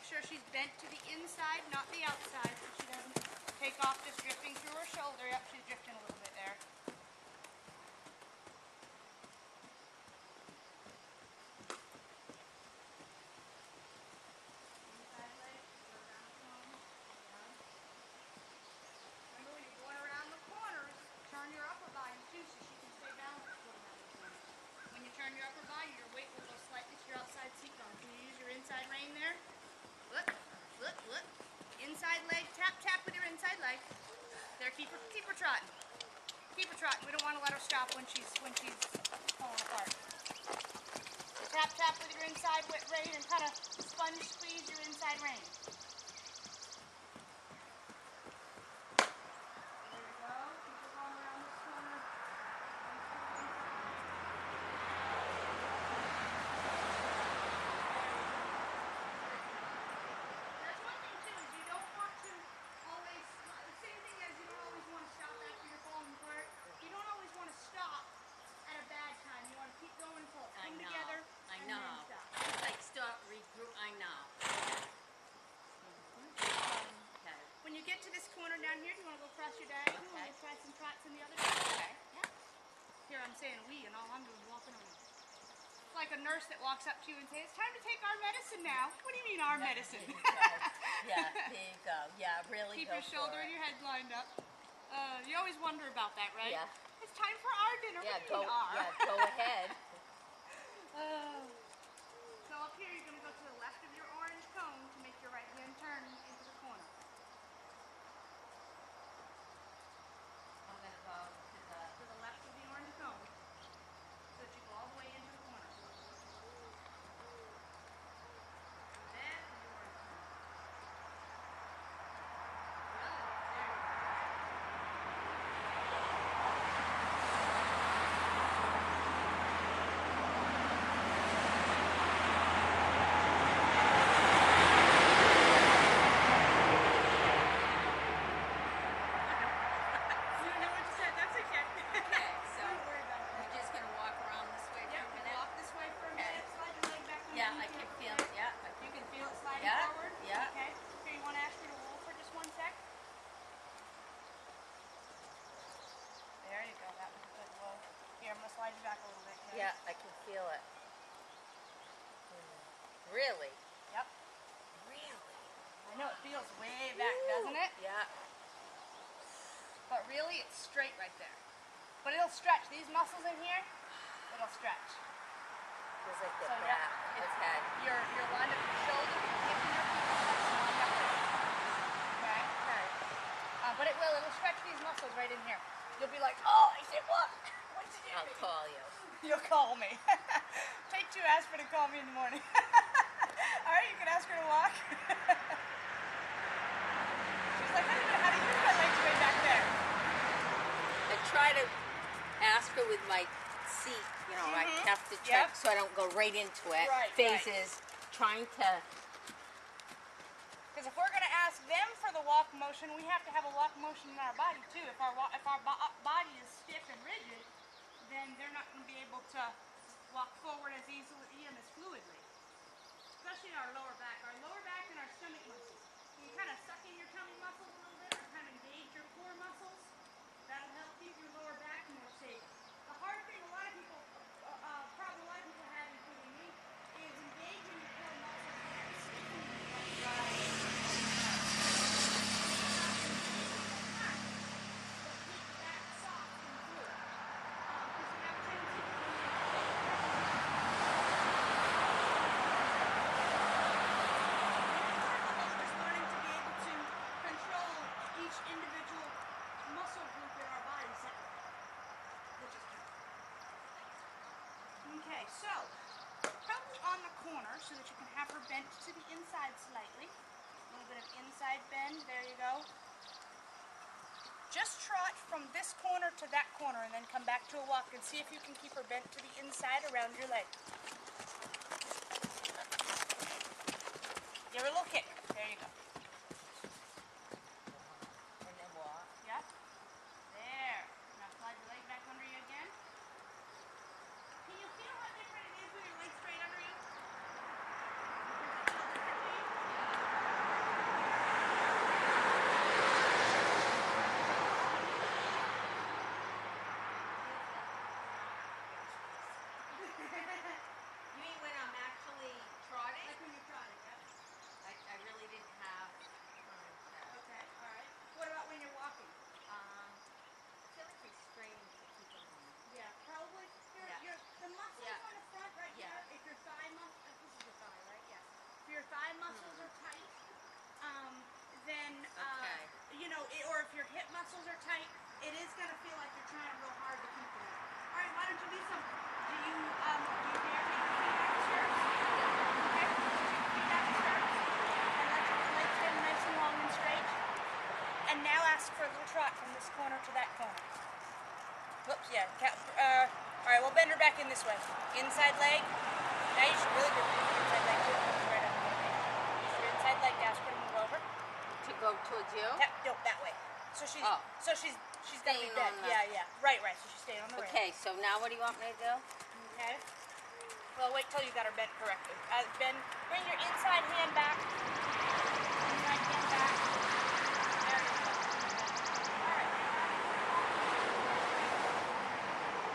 sure she's bent to the inside, not the outside, so she doesn't take off just drifting through her shoulder. Yep, she's drifting a little bit there. Inside leg, go around the cone. Remember when you're going around the corners, turn your upper body too so she can stay balanced going around the corner. When you turn your upper body, your weight will go slightly to your outside seat bone. Can you use your inside rein there? Look, look, look. Inside leg, tap, tap with your inside leg. There, keep her trotting. Keep her trotting. We don't want to let her stop when she's falling apart. Tap, tap with your inside rein and kind of sponge squeeze your inside rein. There we go. Keep her going around this corner. There's one thing too, is you don't want to always, same thing as you don't always want to stop after you're falling apart. You don't always want to stop at a bad time. You want to keep going until it's come together. I know. It's like stop, regroup. I know. Okay. When you get to this corner down here, do you want to go across your diagonal? Okay. We'll try some trots in the other direction. Okay. Yeah. Here I'm saying we, and all I'm doing is walking on. It's like a nurse that walks up to you and says, "It's time to take our medicine now." What do you mean our medicine? Yeah, there you go. Yeah, really. Keep your shoulder and your head lined up. You always wonder about that, right? Yeah. It's time for our dinner. Yeah, What do you mean our? Yeah, go ahead. So up here, you're going to go to the left of your orange cone to make your right-hand turn into the corner. I'm going to go To the left of the orange cone, so that you go all the way into the corner. Left of the orange cone. Good. There you go. You know what you said? That's okay. Okay, so Don't worry about that. we're just going to walk around this way for Yeah, a minute. walk this way for a minute. Slide your leg back Yeah, I underneath can you. feel it. Yeah, You can feel it sliding Yeah, forward? yeah. Okay. Here, you want to ask her to roll for just 1 sec? There you go. That was a good roll. Here, I'm going to slide you back a little bit. Okay? Yeah, I can feel it. Really? Yep. Really? I know it feels way back, doesn't it? Yeah. But really, it's straight right there. But it'll stretch. These muscles in here, it'll stretch. Feels like the So, back. yeah, it's- Okay. Your line of your shoulder, your hip, and your feet will line up there. Okay? Okay. But it will. It'll stretch these muscles right in here. You'll be like, "Oh, I said what? What did you do?" I'll call you. You'll call me. Take 2 aspirin to call me in the morning. All right, you can ask her to walk. She's like, "I don't know how to use my legs way back there." I try to ask her with my seat, you know, I have to check Yep. so I don't go right into it. Right, Phases, trying to, Because if we're going to ask them for the walk motion, we have to have a walk motion in our body too. If our body is stiff and rigid, then they're not going to be able to walk forward as easily and as fluidly. Especially our lower back. Our lower back and our stomach muscles. You kind of suck in your tummy muscles a little bit or kind of engage your core muscles. That'll help keep your lower back more stable. The hard thing a lot of people, problem a lot of people have, including me, is engaging your core muscles and sticking individual muscle group in our body separately, which is key. Okay, so probably on the corner so that you can have her bent to the inside slightly. A little bit of inside bend, there you go. Just trot from this corner to that corner and then come back to a walk and see if you can keep her bent to the inside around your leg. Give her a little kick. There you go. and then walk. Yep. There. Now slide your leg back under you again. Can you feel how different it is with your legs straight under you? Does it feel different to you? for a little trot from this corner to that corner. Whoops, yeah. All right, we'll bend her back in this way. Inside leg. Now you should really good inside leg too. Right up. Use your inside leg. Ask her to move over. To go towards you? No, that way. So she's gonna be Staying bent. on the- Yeah. Right. So she's staying on the rail. Okay, so now what do you want me to do? Okay. Well, wait till you got her bent correctly. Bring your inside hand back. Inside hand back. There you go. All right.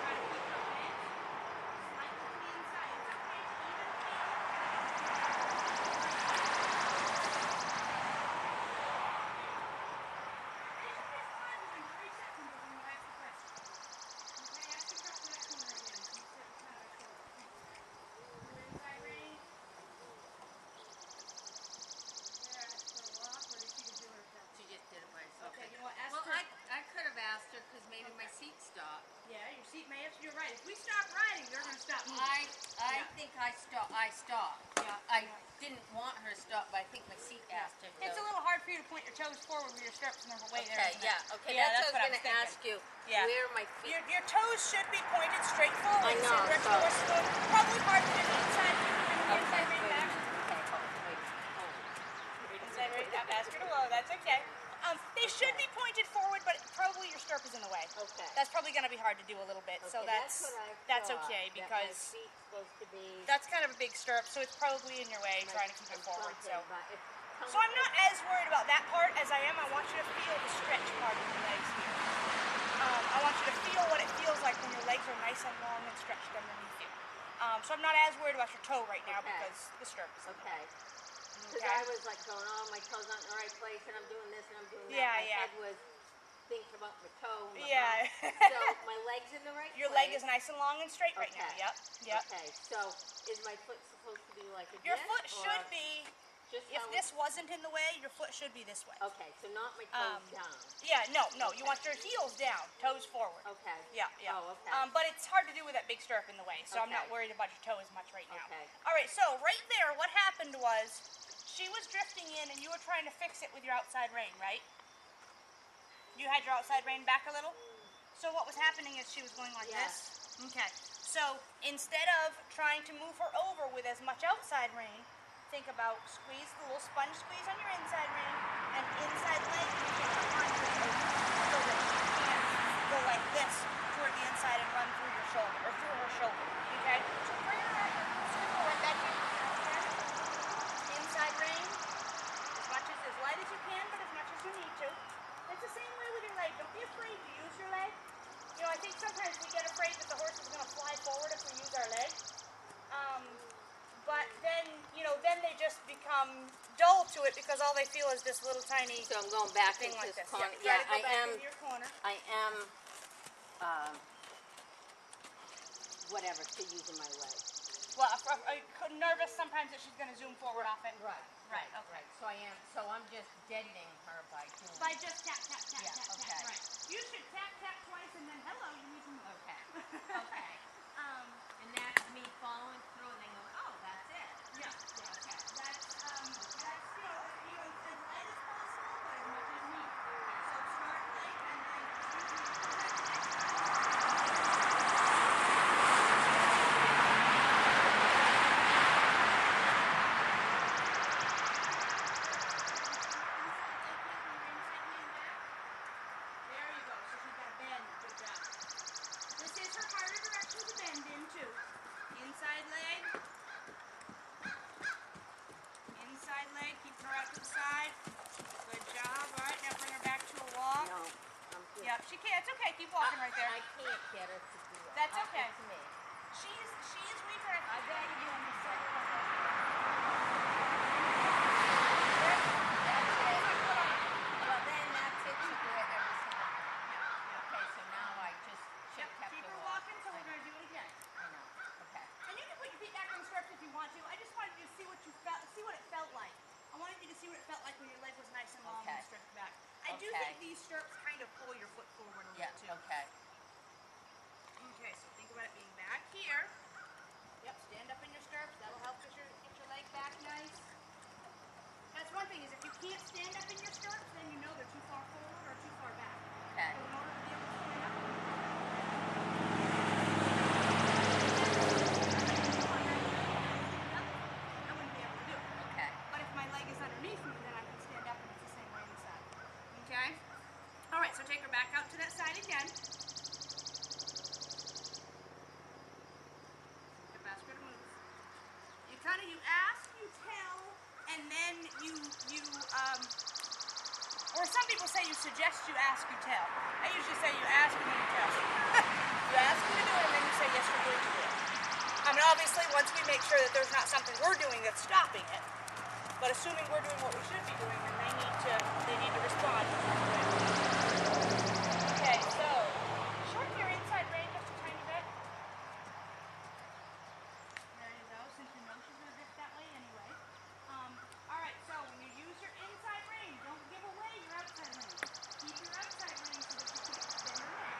Try to keep her bent. Slightly to the inside. It's okay. She just did it by herself. Okay, you know what? Ask Well, her. I could have asked her because maybe my seat stopped. Yeah, your seat may have. You're right. If we stop riding, they're gonna stop moving. I think I stopped. Yeah. I didn't want her to stop, but I think my seat asked her to. It's a little hard for you to point your toes forward with your stirrups and their weight there. Okay, isn't it? yeah, okay. Yeah, that's what I was what going to ask you. Yeah. Where my feet. Your toes should be pointed straight forward. I know, So probably hard to do the inside. Inside wait right a back. minute. Okay, hold on. Inside right back. Ask her to low. That's okay. They should be pointed forward, but probably your stirrup is in the way. Okay. That's probably going to be hard to do a little bit. So Okay, that's what I thought, okay that because my feet's supposed to be that's kind of a big stirrup, so it's probably in your way trying to keep it forward. something, So. but if So I'm not as worried about that part as I am. I want you to feel the stretch part of your legs here. I want you to feel what it feels like when your legs are nice and long and stretched underneath you. So I'm not as worried about your toe right now Okay. because the stirrup is in the way. okay. Because Okay. I was like going, oh, my toes aren't in the right place, and I'm doing this and I'm doing that. Yeah, my yeah. head was thinking about my toe. My Yeah. so my leg's in the right Your place. leg is nice and long and straight right now. Okay. Yep. Okay, so is my foot supposed to be like a Your this, foot or should be, just if how this wasn't in the way, your foot should be this way. Okay, so not my toes down. Yeah, no. You want your heels down, toes forward. Okay. Yeah. Oh, okay. But it's hard to do with that big stirrup in the way, so I'm not Okay. worried about your toe as much right now. Okay. All right, so right there, what happened was she was drifting in and you were trying to fix it with your outside rein, right? You had your outside rein back a little? So what was happening is she was going like Yeah. this? Okay. So instead of trying to move her over with as much outside rein, think about squeeze the little sponge squeeze on your inside rein and inside leg you can run through it so that you can go like this toward the inside and run through your shoulder or through her shoulder. Okay? So bring her right back in. Okay? Inside rein, as light as you can, but as much as you need to. It's the same way with your leg. Don't be afraid to use your leg. You know, I think sometimes we get afraid that the horse is going to fly forward if we use our leg. But then, then they just become dull to it because all they feel is this little tiny So I'm going back thing into like this this. corner. Yeah, try to go I back am. into your corner. I am. Whatever to using my leg. Well, I'm nervous sometimes that she's going to zoom forward off it. Right. Right, okay. So I am. So I'm just deadening her by doing. By just tap, tap, tap, Yeah, tap, okay. tap. Right. You should tap, tap twice and then hello, you need to move. Okay. Okay. And that's me following through and then going, oh, that's it. Yeah. Okay. That's as light as possible, but as much as needed. So start light and there you go. So she's got a bend. Good job. This is her harder direction to bend into. Inside leg. Inside leg, keeping her out to the side. Good job. All right, now bring her back to a walk. No. I'm just, Yep, she can. It's okay. Keep walking right there. I can't get her to do it. That's Up okay. to me. She is weaker. I bet you on the second one. Well, then that's it. She do it every single time. Okay, so now I just Yep, kept keep her her walking. walking, so we're going to do it again. I know. Okay. And you can put your feet back on the stirrups if you want to. I just wanted you to see what it felt like. I wanted you to see what it felt like when your leg was nice and long Okay. and stretched back. I do Okay. think these stirrups kind of pull your foot forward a Yeah. little too. Okay. Okay, so think about it being back here. Yep, stand up in your stirrups. That'll help get your leg back nice. That's one thing is if you can't stand up in your stirrups, then you know they're too far forward or too far and then or some people say you suggest, you ask, you tell. I usually say you ask and then you tell. You ask them to do it and then you say yes, you're going to do it. I mean, obviously, once we make sure that there's not something we're doing that's stopping it, but assuming we're doing what we should be doing, then they need to respond. Okay, so shorten your inside range just a tiny bit. There you go, since your nose is going to drift that way anyway. Alright, so when you use your inside range, don't give away your outside range. Keep your outside range so that you can extend your neck.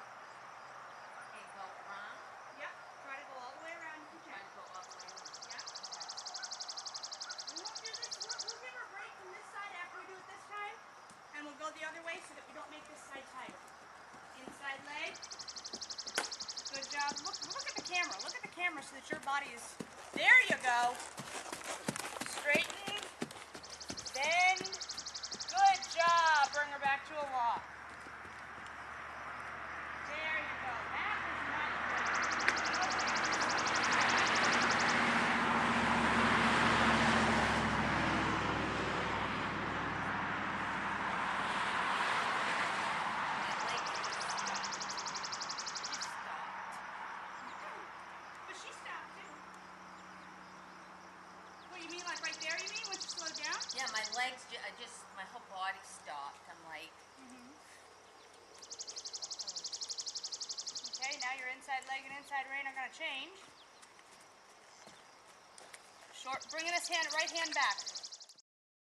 Okay, go around. Yep, try to go all the way around if you Try can. to go all the way around. Yep. We won't do this. We'll give her a break from this side after we do it this time, and we'll go the other way so that we don't make this side tighter. Inside leg. Good job. Look at the camera. Look at the camera so that your body is. There you go. Straighten. Bend. Good job. Bring her back to a walk. There you go. That was much But she stopped too. What, you mean like right there, you mean, when she slowed down? Yeah, my legs, my whole body stopped. I'm like, Okay, now your inside leg and inside rein are going to change. Bringing this right hand back.